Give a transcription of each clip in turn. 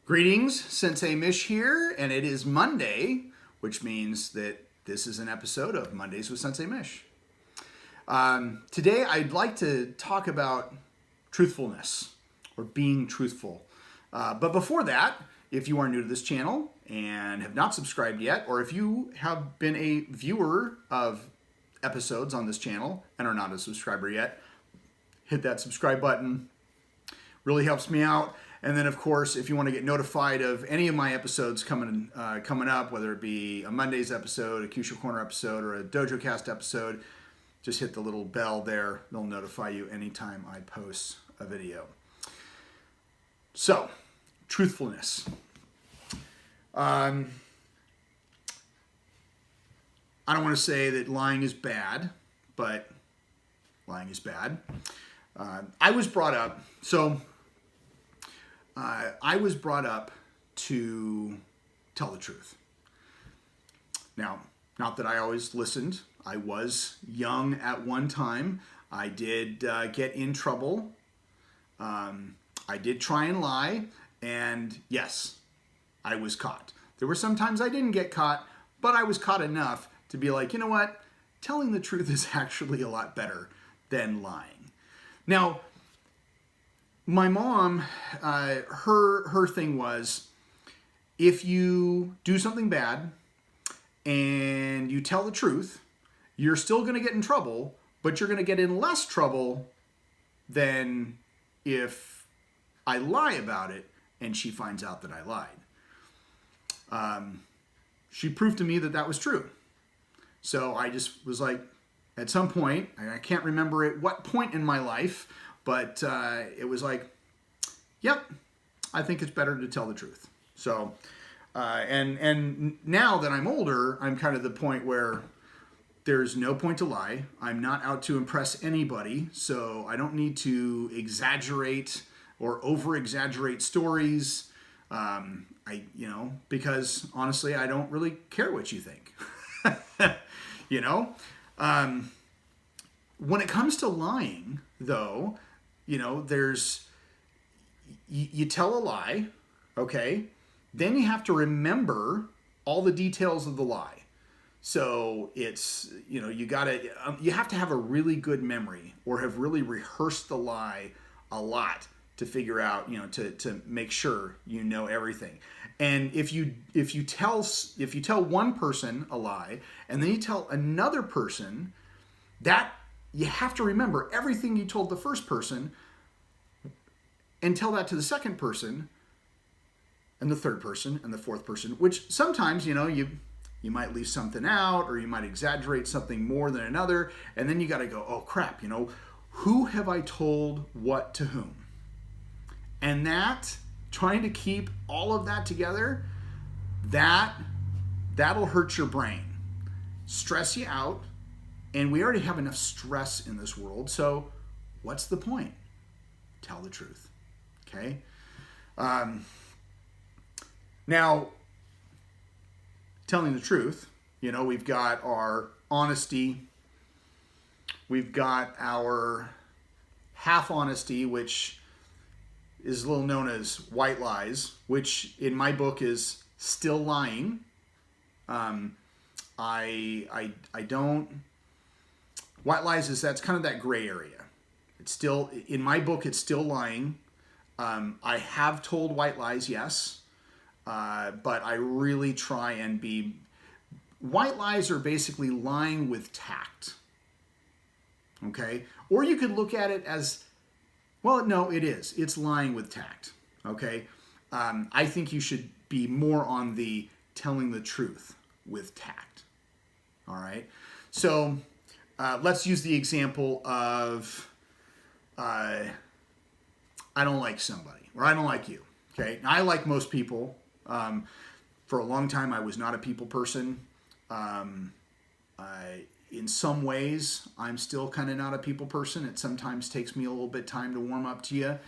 Greetings, Sensei Mish here, and it is Monday, which means that this is an episode of Mondays with Sensei Mish. Today I'd like to talk about truthfulness, or being truthful. But before that, if you are new to this channel and have not subscribed yet, or if you have been a viewer of episodes on this channel and are not a subscriber yet, hit that subscribe button. Really helps me out. And then, of course, if you want to get notified of any of my episodes coming up, whether it be a Monday's episode, a Kyushu Corner episode, or a Dojo Cast episode, just hit the little bell there. They'll notify you anytime I post a video. So, truthfulness. I don't want to say that lying is bad, but lying is bad. I was brought up to tell the truth. Now, not that I always listened. I was young at one time. I did get in trouble. I did try and lie, and yes, I was caught. There were some times I didn't get caught, but I was caught enough to be like, you know what? Telling the truth is actually a lot better than lying. Now, my mom, her thing was, if you do something bad and you tell the truth, you're still going to get in trouble, but you're going to get in less trouble than if I lie about it and she finds out that I lied. She proved to me that that was true. So I just was like, at some point, I can't remember at what point in my life, but it was like, yep, I think it's better to tell the truth. So, and now that I'm older, I'm kind of the point where there's no point to lie. I'm not out to impress anybody, so I don't need to exaggerate or over-exaggerate stories. Because honestly, I don't really care what you think. When it comes to lying, though, you tell a lie, okay? Then you have to remember all the details of the lie. So it's, you have to have a really good memory or have really rehearsed the lie a lot to figure out, to make sure you know everything. And if you tell one person a lie and then you tell another person, that you have to remember everything you told the first person and tell that to the second person and the third person and the fourth person, which sometimes, you might leave something out or you might exaggerate something more than another. And then you got to go, oh crap, who have I told what to whom? And that, trying to keep all of that together, that'll hurt your brain, stress you out. And we already have enough stress in this world. So what's the point? Tell the truth. Okay. Now, telling the truth, we've got our honesty. We've got our half honesty, which is a little known as white lies, which in my book is still lying. White lies that's kind of that gray area. It's still, in my book, it's still lying. I have told white lies, yes, but I really try and be... White lies are basically lying with tact, okay? Or you could look at it as, well, no, it is. It's lying with tact, okay? I think you should be more on the telling the truth with tact, all right? So let's use the example of... I don't like somebody, or I don't like you, okay? Now, I like most people. For a long time, I was not a people person. In some ways, I'm still kind of not a people person. It sometimes takes me a little bit time to warm up to you.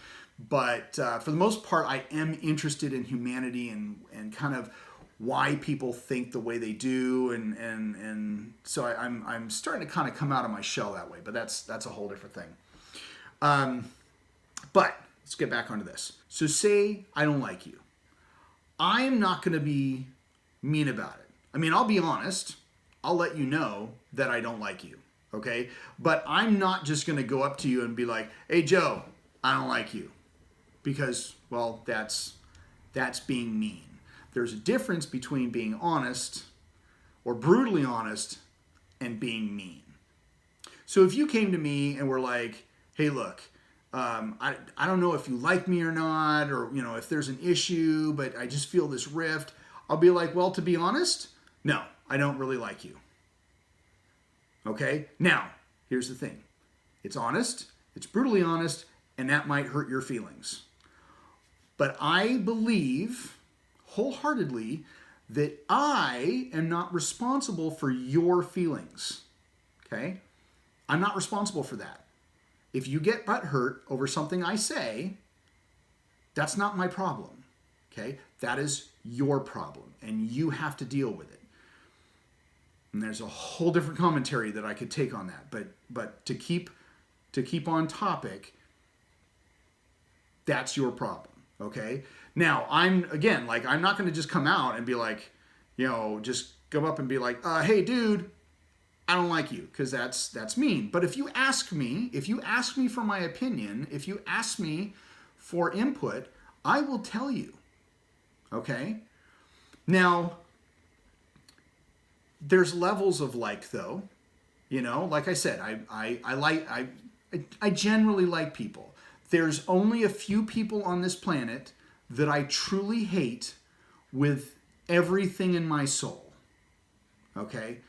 But for the most part, I am interested in humanity and kind of why people think the way they do. And so I'm starting to kind of come out of my shell that way. But that's a whole different thing. But let's get back onto this. So say I don't like you. I'm not going to be mean about it. I mean, I'll be honest. I'll let you know that I don't like you, okay? But I'm not just going to go up to you and be like, hey, Joe, I don't like you. Because, well, that's being mean. There's a difference between being honest or brutally honest and being mean. So if you came to me and were like, hey, look, I don't know if you like me or not, or, you know, if there's an issue, but I just feel this rift, I'll be like, well, to be honest, no, I don't really like you. Okay? Now, here's the thing. It's honest, it's brutally honest, and that might hurt your feelings. But I believe wholeheartedly that I am not responsible for your feelings. Okay? I'm not responsible for that. If you get butthurt over something I say, that's not my problem. Okay? That is your problem, and you have to deal with it. And there's a whole different commentary that I could take on that, but to keep on topic, that's your problem. Okay? Now, I'm not going to just come out and be like, just go up and be like, hey, dude, I don't like you, because that's mean. But if you ask me for my opinion, if you ask me for input, I will tell you. Okay? Now, there's levels of like, though. Like I said, I generally like people. There's only a few people on this planet that I truly hate with everything in my soul. Okay?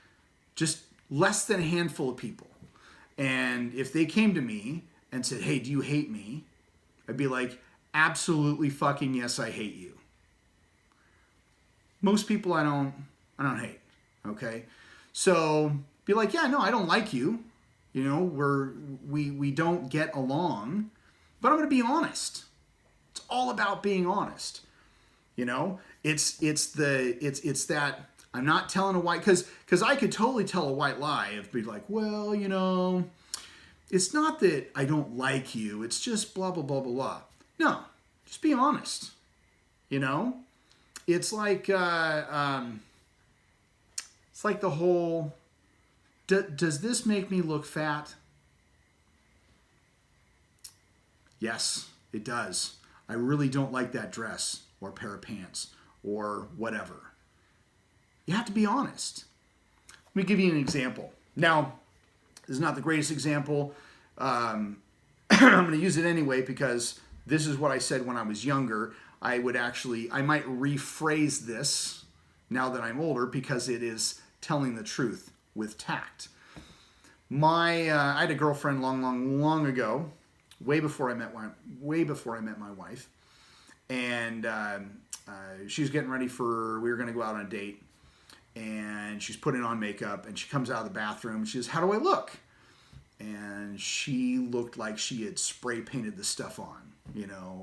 Just less than a handful of people. And if they came to me and said, hey, do you hate me? I'd be like, absolutely fucking yes, I hate you. Most people I don't hate. Okay? So be like, yeah, no, I don't like you. We don't get along, but I'm going to be honest. It's all about being honest. It's that I'm not telling a white, because I could totally tell a white lie if be like, well, it's not that I don't like you. It's just blah, blah, blah, blah, blah. No, just be honest. It's like the whole, does this make me look fat? Yes, it does. I really don't like that dress or pair of pants or whatever. You have to be honest. Let me give you an example. Now, this is not the greatest example. I'm going to use it anyway because this is what I said when I was younger. I might rephrase this now that I'm older because it is telling the truth with tact. I had a girlfriend long ago, way before I met my wife, and she was getting ready we were going to go out on a date, and she's putting on makeup, and she comes out of the bathroom, and she says, how do I look? And she looked like she had spray painted the stuff on.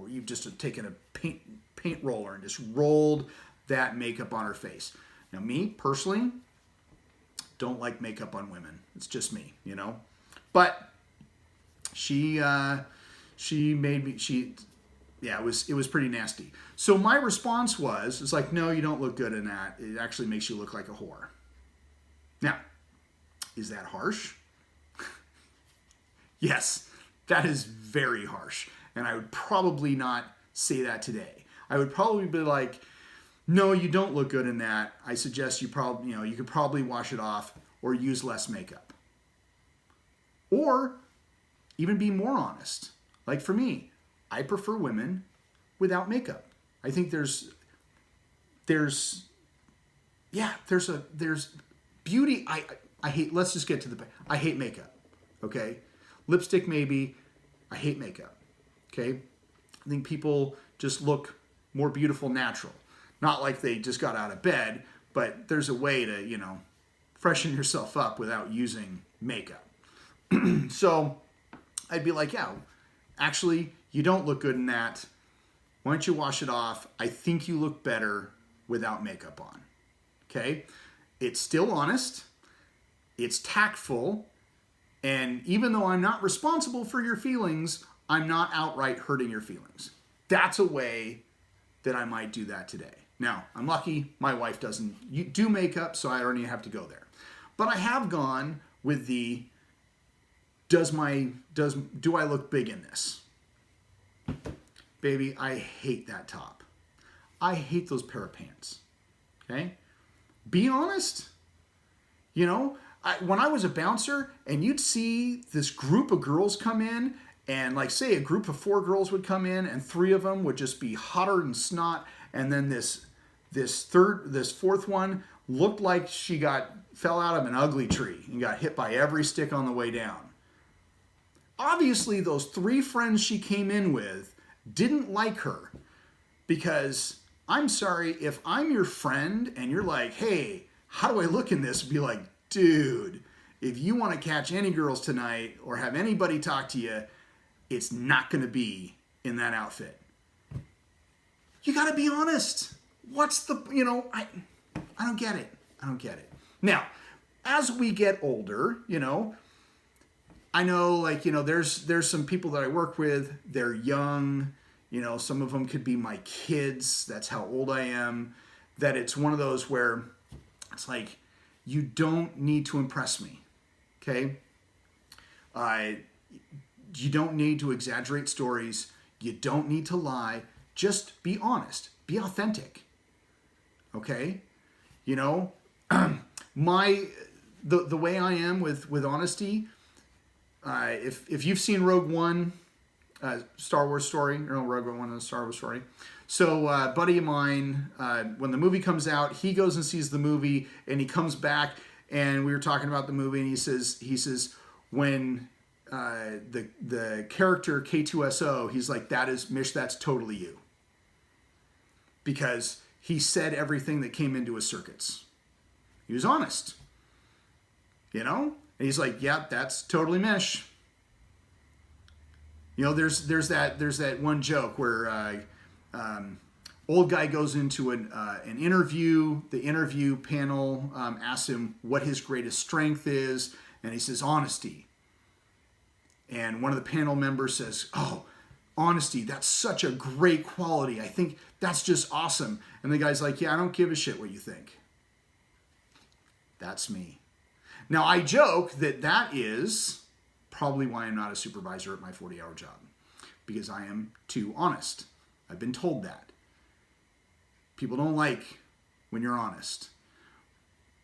You've just taken a paint roller and just rolled that makeup on her face. Now, me, personally, don't like makeup on women. It's just me, But she made me, it was pretty nasty. So my response it's like, no, you don't look good in that. It actually makes you look like a whore. Now, is that harsh? Yes, that is very harsh. And I would probably not say that today. I would probably be like, no, you don't look good in that. I suggest you could probably wash it off or use less makeup. Or even be more honest. Like for me, I prefer women without makeup. I think there's beauty. I hate, let's just get to I hate makeup. Okay? Lipstick maybe. I hate makeup. Okay? I think people just look more beautiful natural. Not like they just got out of bed, but there's a way to, freshen yourself up without using makeup. So I'd be like, yeah, actually, you don't look good in that. Why don't you wash it off? I think you look better without makeup on. Okay? It's still honest. It's tactful. And even though I'm not responsible for your feelings, I'm not outright hurting your feelings. That's a way that I might do that today. Now, I'm lucky my wife doesn't do makeup, so I don't even have to go there. But I have gone with the do I look big in this? Baby, I hate that top. I hate those pair of pants. Okay? Be honest. You know, when I was a bouncer and you'd see this group of girls come in, and like say a group of 4 girls would come in and 3 of them would just be hotter than snot, and then this fourth one looked like she fell out of an ugly tree and got hit by every stick on the way down. Obviously, those 3 friends she came in with didn't like her, because I'm sorry, if I'm your friend and you're like, hey, how do I look in this? Be like, dude, if you want to catch any girls tonight or have anybody talk to you, it's not going to be in that outfit. You got to be honest. What's the, I don't get it. I don't get it. Now, as we get older, I know, there's some people that I work with, they're young, some of them could be my kids, that's how old I am, that it's one of those where it's like, you don't need to impress me, okay? You don't need to exaggerate stories, you don't need to lie, just be honest, be authentic, okay? The way I am with honesty, if you've seen Rogue One, Star Wars story, Rogue One is a Star Wars story. So a buddy of mine, when the movie comes out, he goes and sees the movie, and he comes back, and we were talking about the movie, and he says when the character K2SO, he's like, that is Mish, that's totally you, because he said everything that came into his circuits. He was honest, and he's like, yeah, that's totally Mish. There's that one joke where old guy goes into an interview. The interview panel asks him what his greatest strength is, and he says honesty. And one of the panel members says, "Oh, honesty, that's such a great quality. I think that's just awesome." And the guy's like, "Yeah, I don't give a shit what you think." That's me. Now, I joke that is probably why I'm not a supervisor at my 40-hour job, because I am too honest. I've been told that. People don't like when you're honest.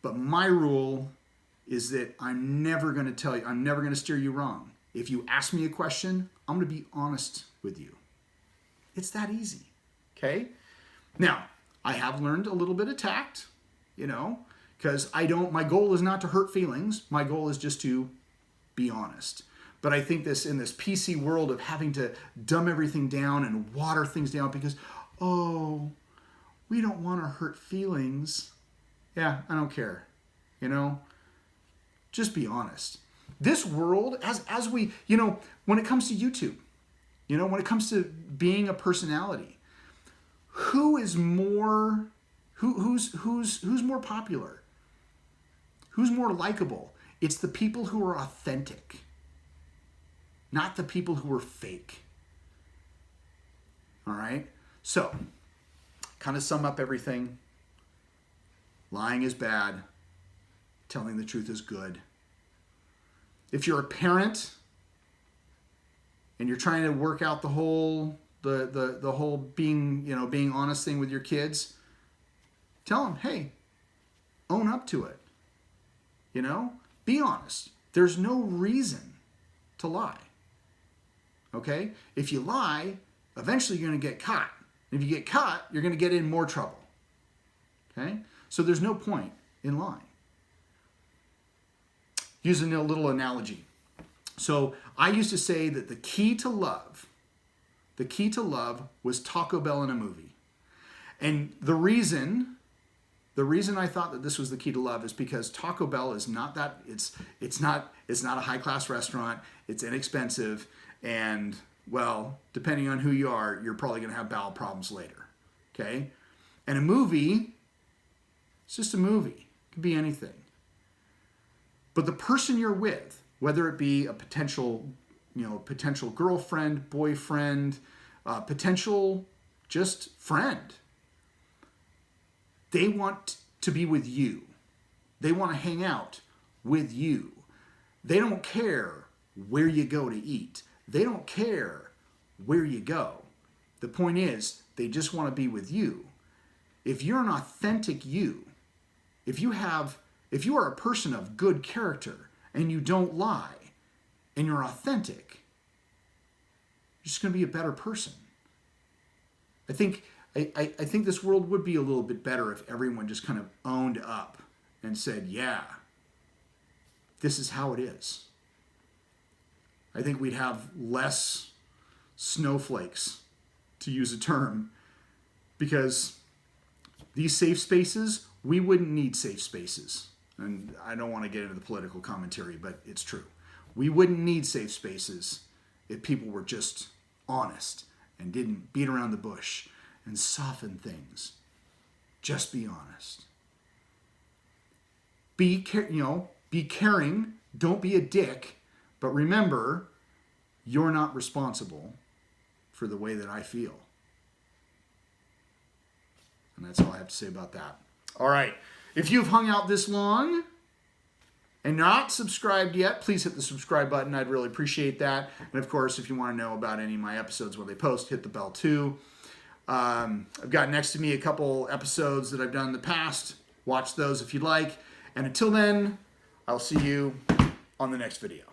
But my rule is that I'm never going to tell you, I'm never going to steer you wrong. If you ask me a question, I'm going to be honest with you. It's that easy, okay? Now, I have learned a little bit of tact, because my goal is not to hurt feelings. My goal is just to be honest. But I think in this PC world of having to dumb everything down and water things down because, we don't want to hurt feelings. Yeah, I don't care. Just be honest. This world, as we, when it comes to YouTube, when it comes to being a personality, who's more popular? Who's more likable? It's the people who are authentic, not the people who are fake. All right? So, kind of sum up everything. Lying is bad. Telling the truth is good. If you're a parent and you're trying to work out the whole being honest thing with your kids, tell them, hey, own up to it. Be honest. There's no reason to lie. Okay? If you lie, eventually you're going to get caught. If you get caught, you're going to get in more trouble. Okay? So there's no point in lying. Using a little analogy. So I used to say that the key to love was Taco Bell in a movie. And the reason I thought that this was the key to love is because Taco Bell is not that, it's not a high-class restaurant, it's inexpensive, and, well, depending on who you are, you're probably going to have bowel problems later, okay? And a movie, it's just a movie. It could be anything. But the person you're with, whether it be a potential girlfriend, boyfriend, potential just friend, They want to be with you. They want to hang out with you. They don't care where you go to eat. They don't care where you go. The point is, they just want to be with you. If you're an authentic you, if you are a person of good character and you don't lie and you're authentic, you're just going to be a better person. I think this world would be a little bit better if everyone just kind of owned up and said, yeah, this is how it is. I think we'd have less snowflakes, to use a term, because these safe spaces, we wouldn't need safe spaces. And I don't want to get into the political commentary, but it's true. We wouldn't need safe spaces if people were just honest and didn't beat around the bush and soften things. Just be honest. Be caring. Don't be a dick. But remember, you're not responsible for the way that I feel. And that's all I have to say about that. All right. If you've hung out this long and not subscribed yet, please hit the subscribe button. I'd really appreciate that. And of course, if you want to know about any of my episodes when they post, hit the bell too. I've got next to me a couple episodes that I've done in the past. Watch those if you'd like. And until then, I'll see you on the next video.